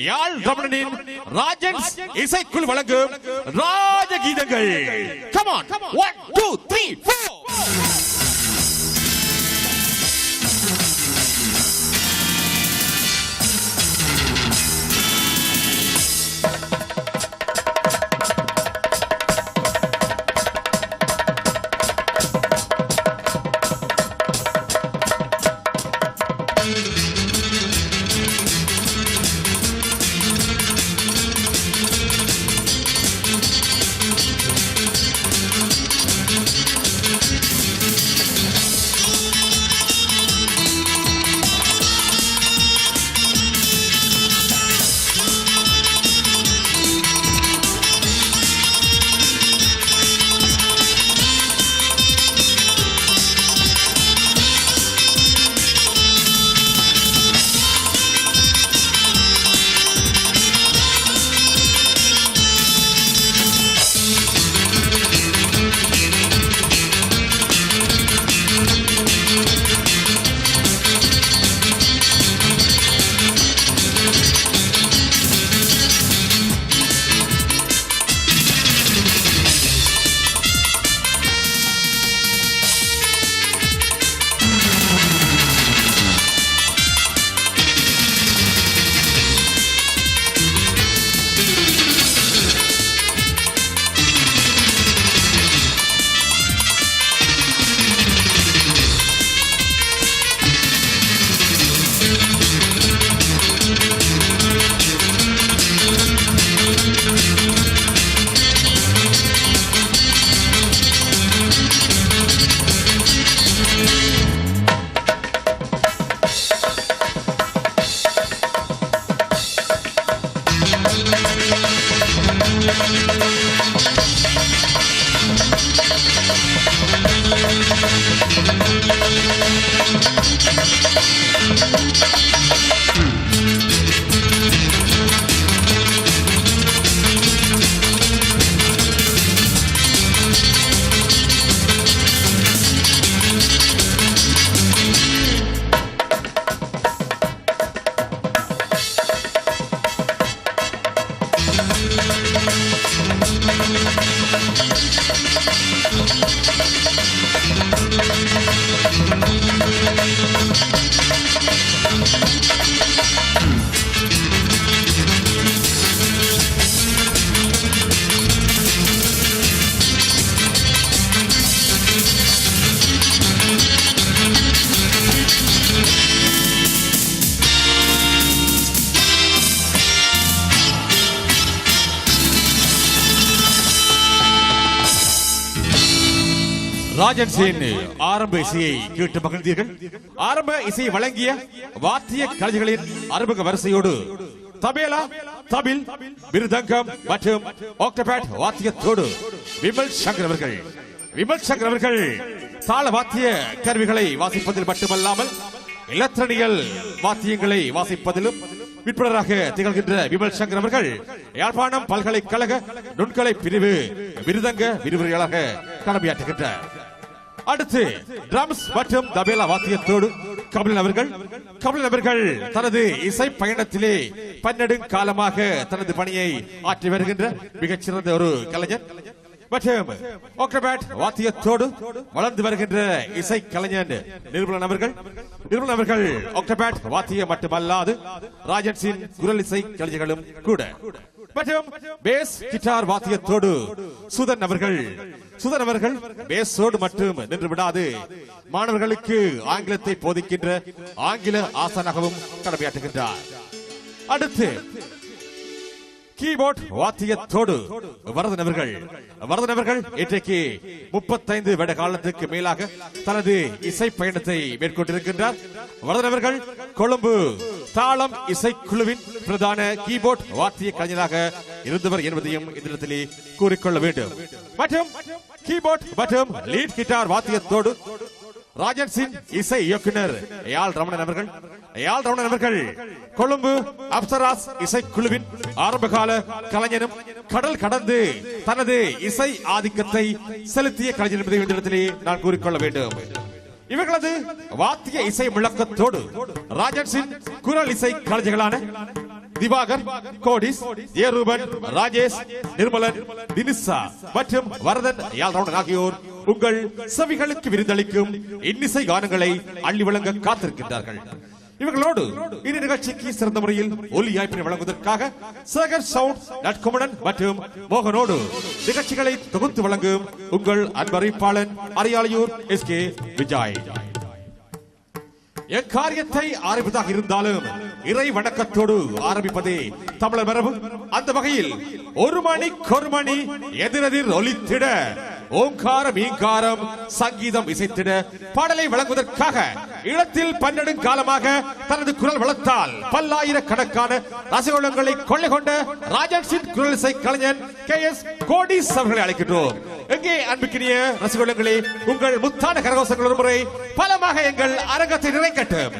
யாழ் ரமணனின் ராஜன் இசைக்குழு வழங்கும் ராஜகீதங்கள். Come on, 1, 2, 3, 4. ராஜன்சின் ஆரம்ப இசையை கேட்டு மகிழ்ந்தீர்கள். ஆரம்ப இசையை வழங்கிய வாத்திய கலைஞர்களின் அறிமுக வரிசையோடு தபேலா, தபில், மிருதங்கம் மற்றும் ஆக்டோபேட் வாத்தியத்தோடு விமல் சங்கர் அவர்கள் தாள வாத்திய கருவிகளை வாசிப்பதில் மட்டுமல்லாமல் இலத்திரனியல் வாத்தியங்களை வாசிப்பதிலும் விற்பனராக திகழ்கின்ற விமல் சங்கர் அவர்கள் யாழ்ப்பாணம் பல்கலைக்கழக நுண்கலை பிரிவு மிருதங்க விரிவுரையாளராக கடமையாற்றுகின்றார். அடுத்து டிரம்ஸ் மற்றும் தபேலா வாத்தியத்தோடு கபிலன் அவர்கள் தனது இசை பயணத்திலே பன்னெடுங்காலமாக தனது பணியை ஆற்றி வருகின்ற மிகச்சிறந்த ஒரு கலைஞர். மற்றும் ஆக்டோபேட் வாத்தியத்தோடு வளர்ந்து வருகின்ற இசை கலைஞர் நிர்மலன் அவர்கள் ஆக்டோபேட் வாத்தியம் மட்டுமல்லாது ராஜன்சின் குரல் இசை கலைஞர்களும் கூட. மற்றும் பேஸ் கிட்டார் வாத்தியத்தோடு சுதன் அவர்கள் பேஸோடு மட்டும் நின்று விடாது மாணவர்களுக்கு ஆங்கிலத்தை போதிக்கின்ற ஆங்கில ஆசானாகவும் கடமையாற்றுகின்றார். அடுத்து கீபோர்ட் வாத்தியத்தோடு வரதன் அவர்கள் இன்றைக்கு 35 வருட காலத்துக்கு மேலாக தனது இசை பயணத்தை மேற்கொண்டிருக்கின்றார். வரதன் அவர்கள் கொழும்பு தாளம் இசைக்குழுவின் பிரதான கீபோர்ட் வாத்திய கலைஞராக இருந்தவர் என்பதையும் இந்த இடத்திலே கூறிக்கொள்ள வேண்டும். மற்றும் கீபோர்ட் மற்றும் லீட் கிட்டார் வாத்தியத்தோடு ராஜன்சின் இசை இயக்குனர் யாழ் ரமணன் அவர்கள் கொழும்பு அப்சராஸ் இசைக்குழுவின் ஆரம்பகால கலைஞனும் கடல் கடந்து தனது இசை ஆதிக்கத்தை செலுத்திய கலைஞர் என்பதை இந்த இடத்திலே நான் கூறிக்கொள்ள வேண்டும். இவர்களது வாத்திய இசை முழக்கத்தோடு ராஜன்சின் குரல் இசை கலைஞர்களான திவாகர், கோடிஸ், ஏரூபன், ராஜேஷ், நிர்மலன், தினிசா மற்றும் வரதன் யாழ்ப்பாணன் ஆகியோர் உங்கள் செவிகளுக்கு விருந்தளிக்கும் இன்னிசை கானங்களை அள்ளி வழங்க காத்திருக்கின்றார்கள். இவர்களோடு இந்த நிகழ்ச்சிக்கு சிறந்த முறையில் ஒலி வாய்ப்பினை வழங்குவதற்காக சேகர் சவுண்ட் நட்குமணன் மற்றும் மோகனோடு நிகழ்ச்சிகளை தொகுத்து வழங்கும் உங்கள் அன்பறிப்பாளன் அரியாலையூர் எஸ்.கே. விஜய். எக்காரியத்தை ஆரம்பிப்பதாக இருந்தாலும் இறை வணக்கத்தோடு ஆரம்பிப்பதே தமிழர் மரபு. அந்த வகையில் ஒரு மணி எதிரெதிர் ஒலித்திட ஓங்காரம் ஈங்காரம் சங்கீதம் இசைத்திட பாடலை வழங்குவதற்காக இடத்தில் 12 காலமாக தனது குரல் வளத்தால் பல்லாயிரக்கணக்கான ரசிகர்களை கொள்ளை கொண்ட ராஜன்சின் குரல் இசை கலைஞன் KS கோடிஸ் அவர்களை அழைக்கின்றோம். எங்கே அன்புக்கினிய ரசிகர்களே, உங்கள் முத்தான கரகோஷங்கள் ஒரு முறை பலமாக எங்கள் அரங்கத்தை நிறைக்கட்டும்.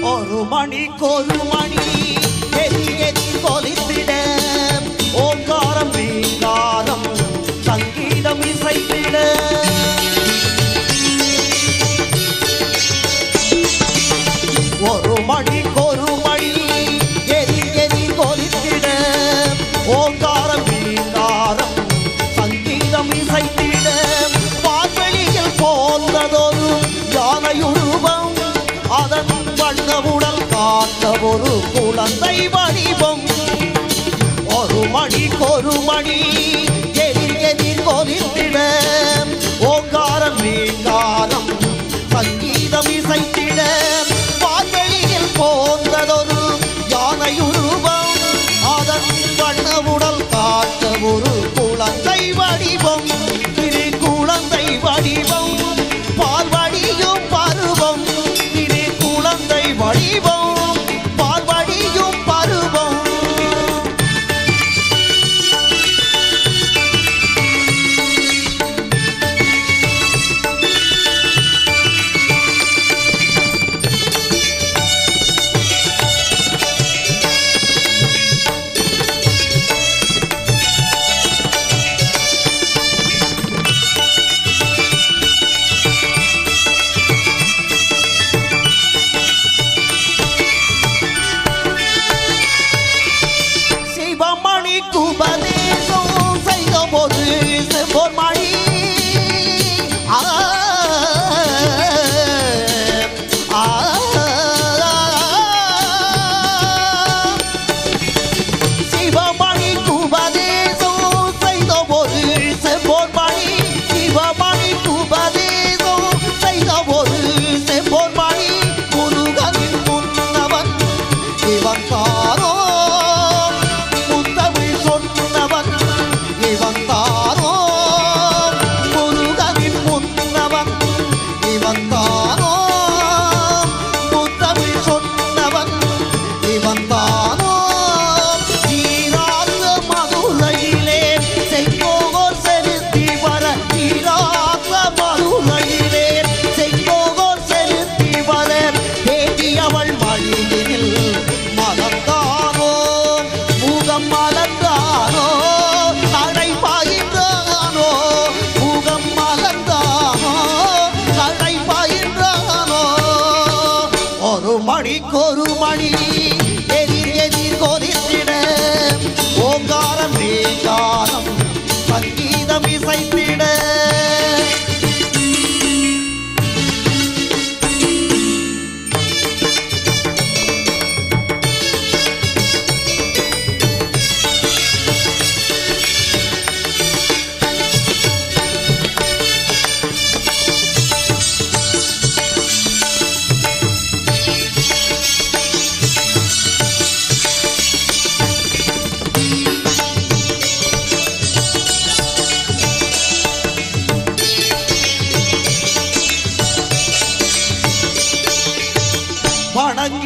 ஒரு மணி எதி கொலித்திட ஓங்காரம் வீங்காரம் சங்கீதம் இசைத்திட ஒரு மணி எதி கொலித்திட ஓங்காரம் வீங்காரம் சங்கீதம் இசைத்திட பால்வெளியில் போன்றதொரு யானையுருவம் அதன் வண்ணவுடல் காட்ட ஒரு குழந்தை வடிவம் ஒரு மணி எதிர் கொலித்திட ஓங்காரம் வீங்காரம் சங்கீதம் இசைத்திட பால்வெளியில் போன்றதொரு யானையுருவம் அதன் வண்ணவுடல் காட்ட ஒரு குழந்தை வடிவம் திரு குழந்தை வடிவம் பால்வடியும் பருவம் வடிவம் பால்வடியும் பருவம்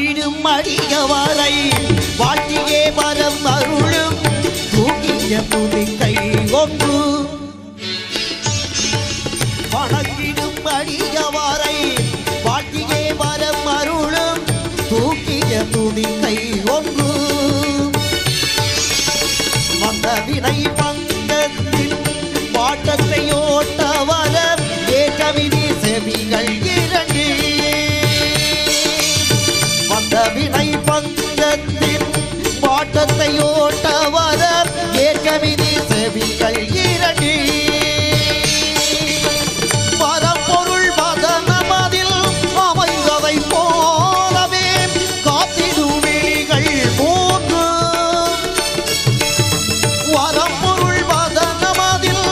வணங்கிடும் அடியவரை வாழ்த்தியே வரம் அருளும் தூக்கிய துதிக்கை ஒன்று வணங்கிடும் அடியவரை வாழ்த்தியே வரம் அருளும் தூக்கிய துதிக்கை ஒன்று வந்த வினை பங்கத்தின் பாட்டத்தை ஓட்டவர ஏற்றவிதி செவிகள் இரண்டு வந்த வினை பங்கத்தின் பாட்டத்தை ஓட்டவர ஏற்றவிதி செவிகள் இரண்டு பரப்பொருள் வதனமதில் அமைந்ததை போலவே காத்திடும் விழிகள் மூன்று வரப்பொருள் வதனமதில்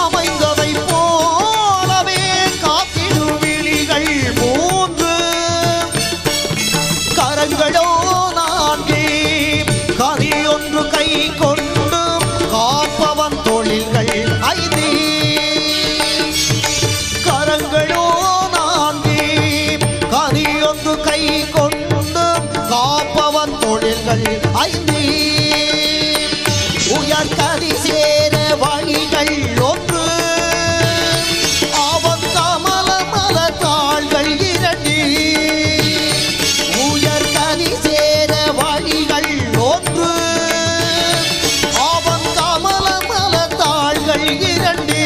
அமைந்ததை போலவே காத்திடும் விழிகள் மூன்று கரங்களோ நான்கே கதி ஒன்று கை கொண்டு காப்பவன் தொழில்கள் ஐந்து கரங்களோ நான்கே கதி ஒன்று கை கொண்டு காப்பவன் தொழில்கள் ஐந்து உயர் கதி சேர வழிகள் ஒன்று அவன் கமல மல தாள்கள் இரண்டு உயர் கதி சேர வழிகள் ஒன்று அவன் கமல மல தாள்கள் இரண்டு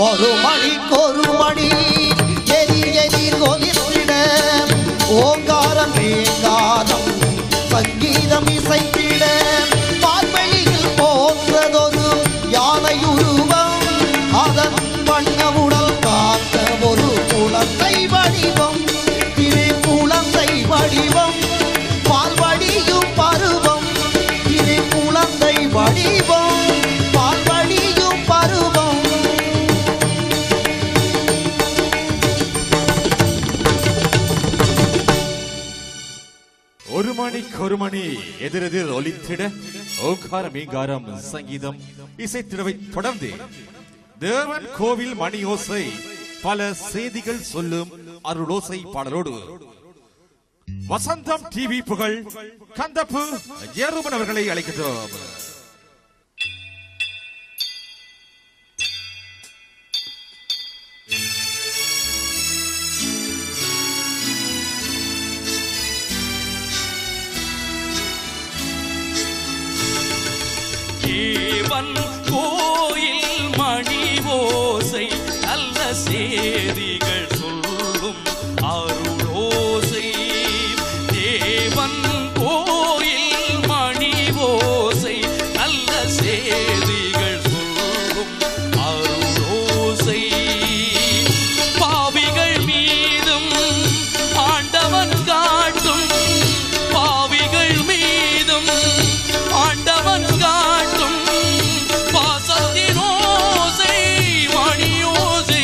ஒரு மணிக்கொரு மணி எதிர் எதிர் ஒலித்திட ஓங்காரம் வேங்காரம் சங்கீதம் இசைத்திட பால்வெளியில் போன்றதொரு யானை உருவம் அதன் வண்ண உடல் காத்த ஒரு குழந்தை வடிவம் திரு குழந்தை வடிவம் பால்வடியும் பருவம் திரு குழந்தை வடிவம் பால்வடியும் பருவம் ஒரு மணி எதிரெதிர் ஒலித்திட ஓங்காரம் மீங்காரம் சங்கீதம் இசைத்திடவை தொடர்ந்து தேவன் கோவில் மணி ஓசை பல செய்திகள் சொல்லும் அருளோசை பாடலோடு வசந்தம் டிவி புகழ் கந்தப்பு ஜெருமன் அவர்களை அழைக்கின்றோம். தேவன் கோயில் மணி ஓசை நல்ல சேதிகள் சொல்லும் அருளோசை தேவன் கோயில் மணி ஓசை நல்ல சேதிகள் சொல்லும் அருளோசை பாவிகள் மீதும் ஆண்டவன் காட்டும் பாவிகள் மீதும் ஆண்டவன் காட்டும் பாசத்தின் ஓசை மணி ஓசை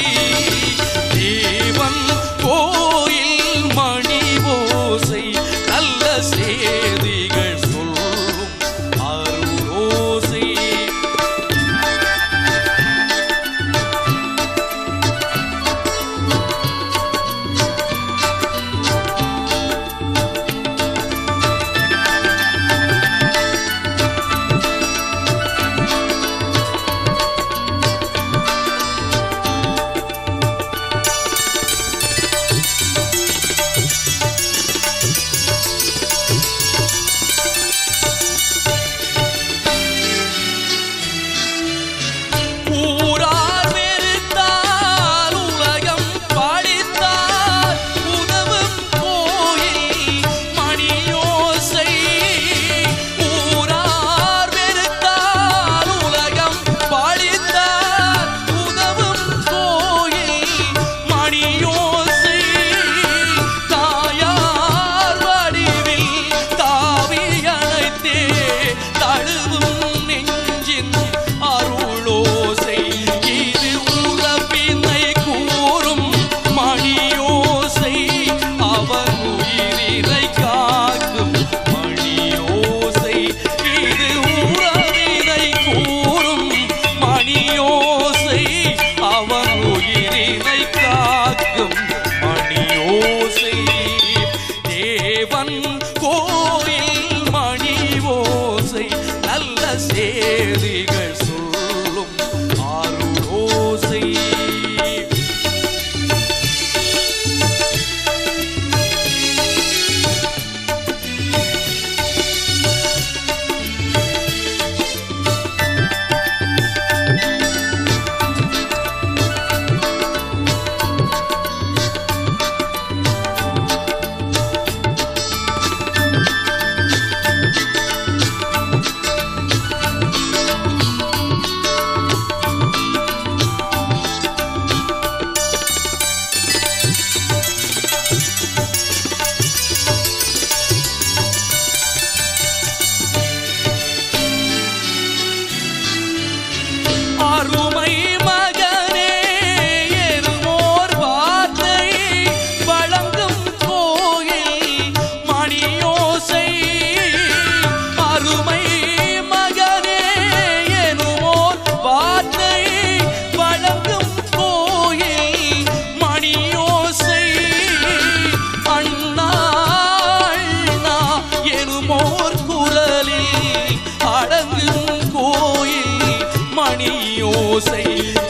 மணியோசை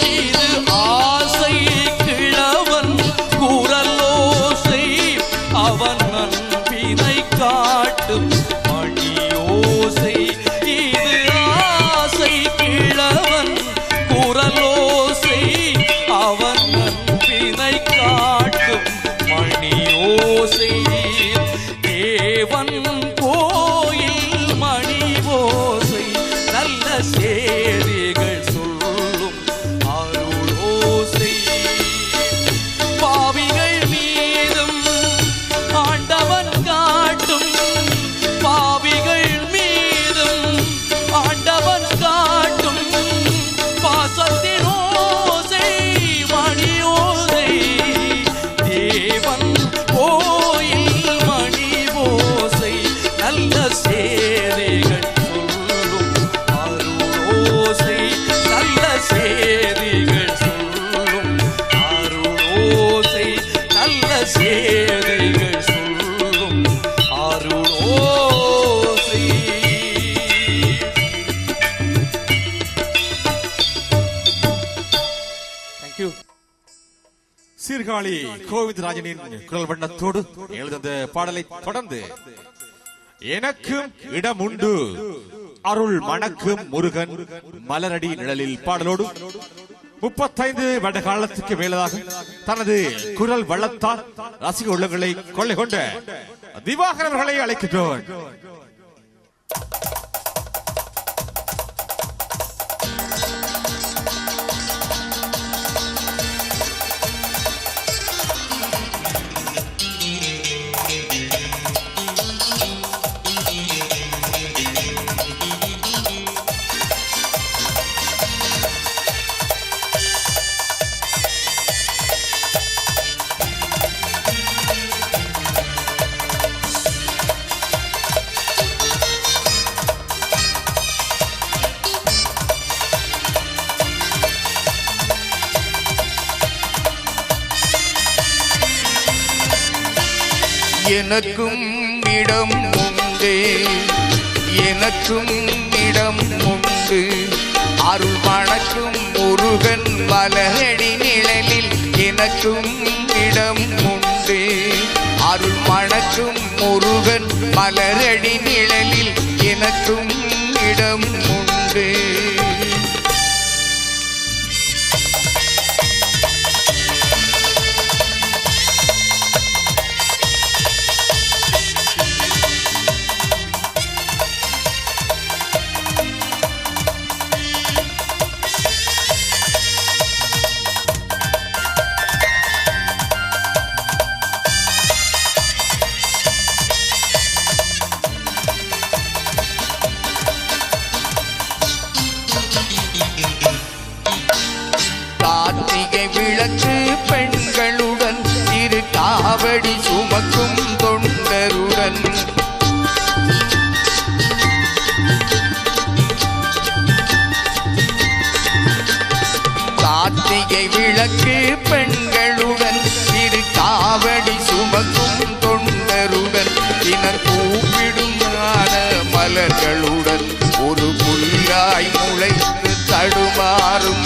இது ஆசை கிழவன் குரலோசை அவன் அன்பினை காட்டும் மணியோசை இது ஆசை கிழவன் குரலோசை அவன் அன்பினை காட்டும் மணியோசை தேவன் கோயில் மணியோசை நல்ல சேரிகள் சொல்லும் அருளோசை பாவிகள் மீதும் ஆண்டவன் காட்டும் பாவிகள் மீதும் ஆண்டவன் காட்டும் பாசத்தின் ஓசை மணியோசை தேவன் கோயில் மணியோசை நல்ல சேரிகள் சொல்லும் அருளோசை நல்ல சேரிகள் சொல்லும் அருளோசை நல்ல சேரிகள் சொல்லும் அருளோசை. Thank you. சீர்காழி கோவிந்தராஜனின் குரல் வண்ணத்தோடு எழுந்த பாடலை தொடர்ந்து எனக்கும் இடம் உண்டு அருள் மணக்கும் முருகன் மலரடி நிழலில் பாடலோடு 35 வருட காலத்துக்கு மேலதாக தனது குரல் வளத்தால் ரசிக உள்ளங்களை கொள்ளை கொண்ட திவாகரர்களை அழைக்கின்றோம். எனக்கும் இடம் உண்டு எனக்கும் இடம் உண்டு அருள் மணக்கும் முருகன் மலரடி நிழலில் எனக்கும் இடம் உண்டு அருள் மணக்கும் முருகன் மலரடி நிழலில் எனக்கும் இடம் உண்டு. கார்த்திகை விளக்கு பெண்களுடன் திரு காவடி சுமக்கும் தொண்டருடன் கார்த்திகை விளக்கு பெண்களுடன் திரு காவடி சுமக்கும் தொண்டருடன் தினர் கூப்பிடும் மலர்களுடன் ஒரு புல்லாய் முளைத்து தடுமாறும்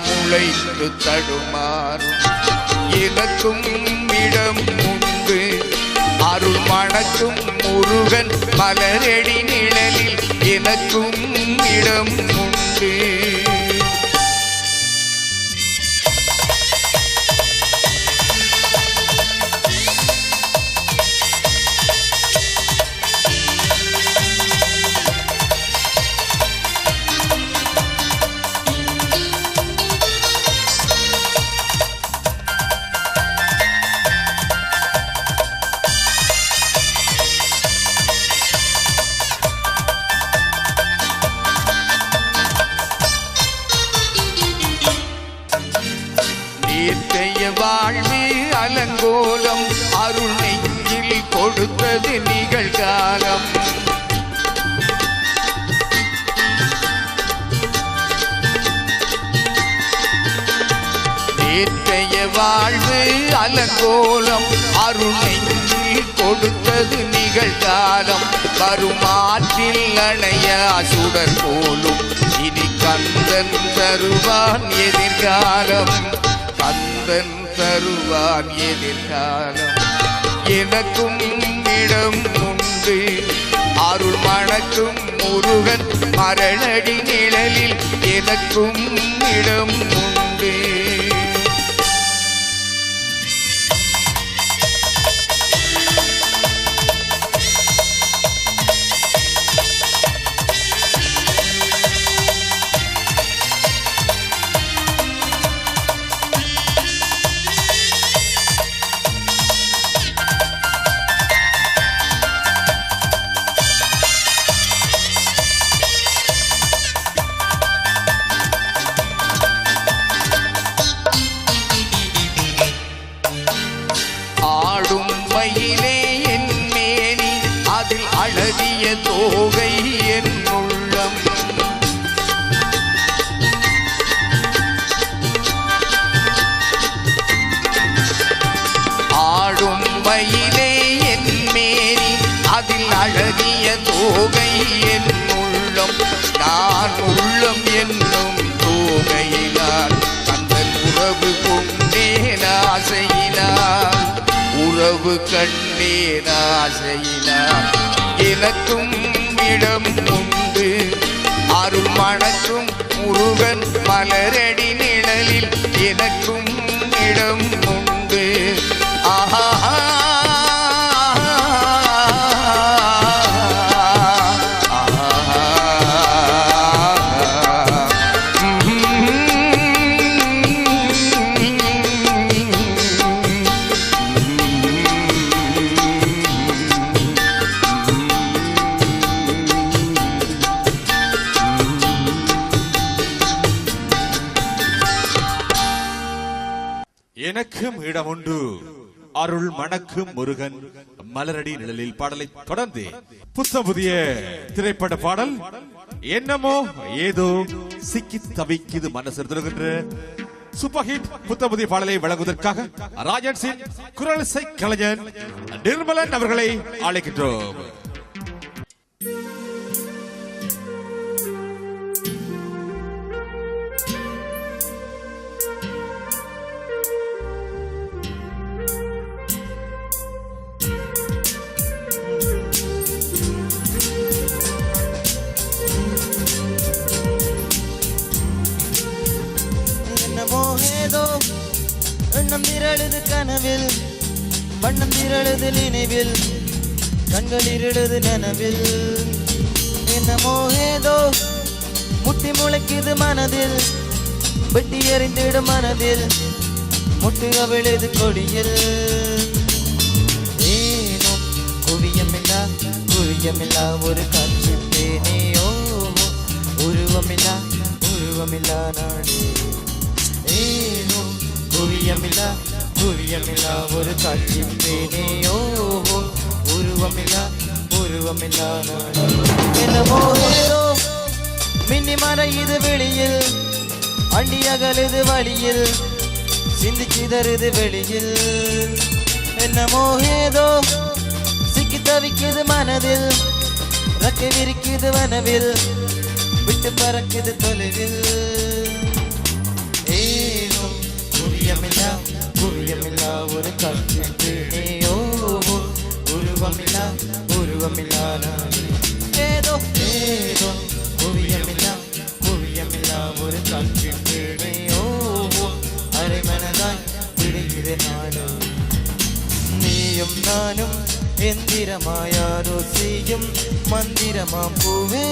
முளைத்து தடுமாறும் எனக்கும் இடம் உண்டு அருள் மணக்கும் முருகன் மலரடி நிழலில் எனக்கும் இடம் உண்டு. வாழ்வு அலங்கோலம் அருள் நெஞ்சில் கொடுத்தது நிகழ்காலம் நேற்றைய வாழ்வு அலங்கோலம் அருள் நெஞ்சில் கொடுத்தது நிகழ்காலம் வருமாற்றில் அணைய சுடர் போலும் இனி கந்தன் தருவான் எதிர்காலம், கந்தன் தருவான் எதிர்காலம். எனக்கும் இடம் உண்டு, அருள் மணக்கும் முருகன் மரணடி நிழலில் எனக்கும் இடம் உண்டு. ஆடும் மயிலே என் மேனி, அதில் அழகிய தோகை என் உள்ளம். ஆடும் மயிலே என் மேனி, அதில் அழகிய தோகை என் உள்ளம். நான் உள்ளம் என்னும் தோகையினால் கந்தன் உறவு கொண்டேன் ஆசையினால், உறவு கண்டேன் ஆசையினால். எனக்கும் இடம் உண்டு, அருள் மணக்கும் முருகன் மலரடி நிழலில் எனக்கும் இடம் உண்டு. ஆஹா எனக்கும் இடம் உண்டு, அருள் மணக்கும் முருகன் மலரடி நிழலில் பாடலை தொடர்ந்து புத்தம் புதிய திரைப்பட பாடல் என்னமோ ஏதோ சிக்கி தவிக்குது மனசு திருகின்ற சூப்பர் ஹிட் புத்தம் புதிய பாடலை வழங்குவதற்காக ராஜன் சிங் குரல் இசை கலைஞர் நிர்மலன் அவர்களை அழைக்கின்றோம். எண்ணம் திரழுது கனவில், வண்ணம் திரழுது நினைவில், கண்கள் இருளுது நனவில். என்னமோ ஏதோ முட்டி முளைக்குது மனதில், வெட்டி எறிந்திடும் மனதில், முட்டு அவிழுது கொடியில். ஏனோ குவியமில்லா குவியமில்லா ஒரு காட்சி பேனையோ, உருவமில்லா உருவமில்லா நாடு. ஏனோ குவியமில்லா குவியமில்லா ஒரு காட்சி பேனையோ, உருவமில்லா உருவமில்லா நாடு. என்னமோ ஏதோ மின்னி மறையுது வெளியில், அண்டி அகலுது வழியில், சிந்தி சிதறுது வெளியில். என்னமோ ஏதோ சிக்கி தவிக்குது மனதில், ரக்கை விரிக்குது வனவில், விட்டு பறக்குது தொலைவில். ஏனோ குவியமில்லா குவியமில்லா ஒரு காட்சி பேனையோ, உருவமில்லா உருவமில்லா நாடு. ஏதோ ஏதோ குவியமில்லா குவியமில்லா ஒரு காட்சி பேனையோ, அரை மனதாய் பிடிக்குது நாடு. நீயும் நானும் எந்திரமாயாரோ செய்யும் மந்திரமாம் பூவே.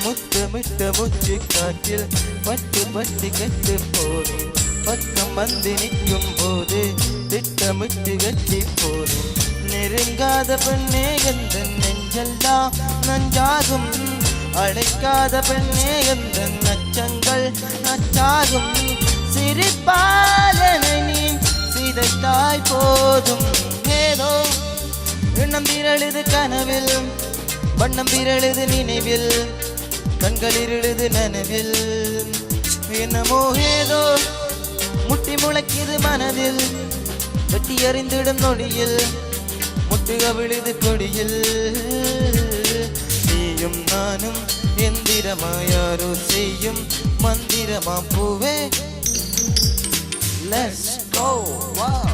முத்தமிட்ட மூச்சு காற்றில் பட்டு பட்டு கட்டு போனேன், பக்கம் வந்து நிற்கும் போது திட்டமிட்டு கட்டி போனேன். நெருங்காத பெண்ணே எந்தன் நெஞ்செல்லாம் நஞ்சாகும், அழைக்காத பெண்ணே எந்தன் நச்சங்கள் நச்சாகும். சிரிப்பாலனை நீ சிதைத்தாய் போதும், எண்ணம் திரழுது கனவில், வண்ணம் திரழுது நினைவில், கண்கள் இருளுது நனவில். என்னமோ ஏதோ முட்டி முளைக்குது மனதில், வெட்டி எறிந்திடும் நொடியில், முட்டுக விழுது கொடியில். நீயும் நானும் எந்திரமா யாரோ செய்யும் மந்திரமா பூவே. Let's go, wow.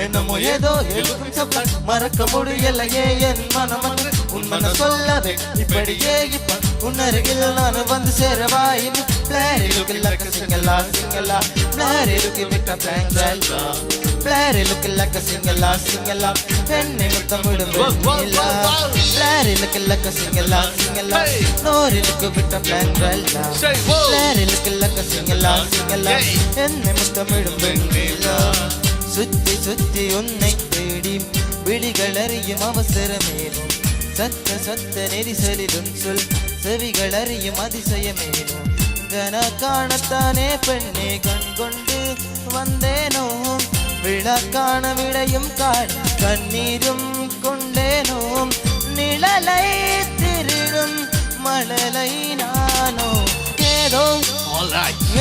என்னமோ ஏதோ எழுதும் சப்தம் மறக்க முடியலையே என் மனமன்று உன் மன சொல்லவே இப்படியே இப்ப உன்னருகில் நான் வந்து சேரவா. இனி பிளாரி லுக்கில் லக்க சிங்கலா சிங்கலா, பிளாரி லுக்கில் விட்ட பிளாங்கலா, பிளாரி லுக்கில் லக்க சிங்கலா சிங்கலா, பெண்ணை முத்தமிடும் வெண்ணிலா. பிளாரி லுக்கில் லக்க சிங்கலா சிங்கலா, நோரி லுக்கு விட்ட பிளாங்கலா, பிளாரி லுக்கில் லக்க சிங்கலா சிங்கலா, என்னை முத்தமிடும் வெண்ணிலா. சுத்தி சுத்தி உன்னை தேடி விழிகள் அறியும் அவசரமேனும், சத்த சத்த நெரிசலிலும் சொல் செவிகள் அறியும் அதிசயமேனும். கன காணத்தானே பெண்ணே கண் கொண்டு வந்தேனோ, விழா காண விடையும் காண கண்ணீரும் கொண்டேனோ. நிழலை திருடும் மழலை நானோ ஏதோ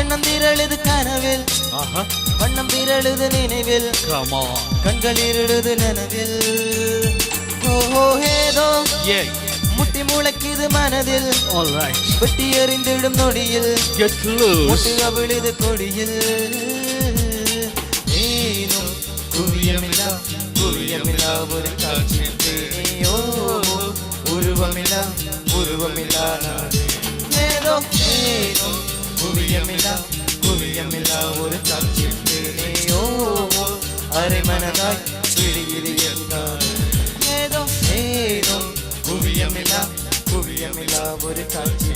எண்ணம் திரழுது கனவில், வண்ணம் திரழுது நினைவில், கண்கள் இருளுது நனவில். ஓஹோ ஏதோ முட்டி முளைக்குது மனதில், வெட்டி எறிந்திடும் நொடியில், முட்டுக விழுது கொடியில். ஏனும் குவியமில்லா குவியமில்லா ஒரு காட்சி தேனியோ, உருவமில்லா உருவமில்லா நாடு ஏதோ. ஏனும் குவியமில்லா குவியமில்லா ஒரு காட்சி தேனியோ, அரை மனதாய் விழியிது என்றார் ஏதோ. ஏதோ குவியமில்லா குவியமில்லா ஒரு காட்சி.